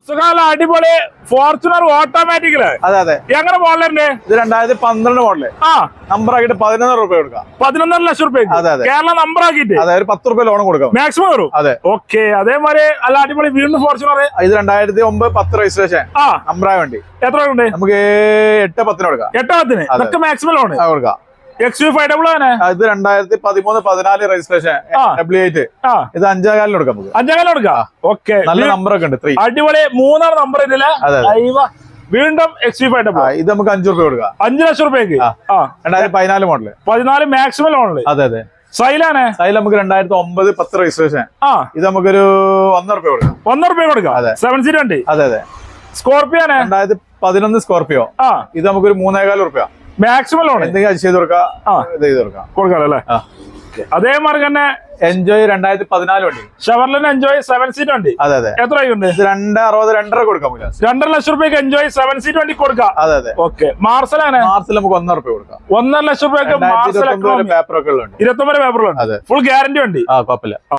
സുഖാല അടിപൊളി ഫോർച്യൂണർ ഓട്ടോമാറ്റിക്കല്. അതെ അതെ. എങ്ങനെ മോഡലുണ്ട്? ഇത് 2012 മോഡല്. നമ്പർ ആക്കിയിട്ട് 11 രൂപ കൊടുക്കാം. 11.5 ലക്ഷം രൂപ. അതെ അതെ. കേരള നമ്പർ ആക്കിയിട്ട് അതെ, ഒരു 10 രൂപ ലോൺ കൊടുക്കാം മാക്സിമം വരും. അതെ. ഓക്കെ. അതേമാതിരി അല്ല അടിപൊളി വീണ്ടും ഫോർച്യൂണർ. ഇത് 2009-10 രജിസ്ട്രേഷൻ. നമ്പറായ വണ്ടി. എത്ര ഉണ്ട്? നമുക്ക് 8-10 കൊടുക്കാം. 8-10 ഇതൊക്കെ മാക്സിമം ലോൺ കൊടുക്കാം. XUV5 ആണ്. ഇത് 2013-14 രജിസ്ട്രേഷൻ. W8. ഇത് 5.4 കൊടുക്കാം. നമുക്ക് 5.4 കൊടുക്കാം. ഓക്കെ. നല്ല നമ്പറൊക്കെ ഉണ്ട്. അടിപൊളി 3 നമ്പർ ഇതില്. വീണ്ടും XUV5 ഇത് നമുക്ക് 5 രൂപ കൊടുക്കാം. 5 ലക്ഷം രൂപയ്ക്ക്. 2014 മോഡല്. 14 മാക്സിമം ലോണില്. അതെ അതെ. സൈലാണ്. സൈൽ നമുക്ക് 2009-10 രജിസ്ട്രേഷൻ. ഇത് നമുക്കൊരു 1 രൂപ കൊടുക്കാം. 1 രൂപ കൊടുക്കാം. 7 സീറ്റ് വണ്ടി. അതെ അതെ. സ്കോർപിയോ ആണ്. 2011 സ്കോർപിയോ. ഇത് നമുക്കൊരു 3.4 രൂപ മാക്സിമം ലോൺ. എന്തെങ്കിലും ചെയ്ത് കൊടുക്കാം. കൊടുക്കാം അല്ലേ? അതേമാതിരി തന്നെ എൻജോയ് 2014 വണ്ടി. ഷവർലിന് എൻജോയ് 7 സീറ്റ് വണ്ടി. അതെ അതെ. എത്ര രൂപയുണ്ട്? 2.60-2.5 കൊടുക്കാം. 2.5 ലക്ഷം രൂപയ്ക്ക് എൻജോയ് 7 സീറ്റ് വണ്ടി കൊടുക്കാം. അതെ അതെ. ഓക്കെ. മാർസലാണ്. മാർസൽ നമുക്ക് 1 രൂപ കൊടുക്കാം. 1.5 ലക്ഷം രൂപയ്ക്ക് പേപ്പറുകളുണ്ട്. 29 പേപ്പറുകളുണ്ട്. ഫുൾ ഗ്യാരണ്ടി വണ്ടി. കുഴപ്പമില്ല.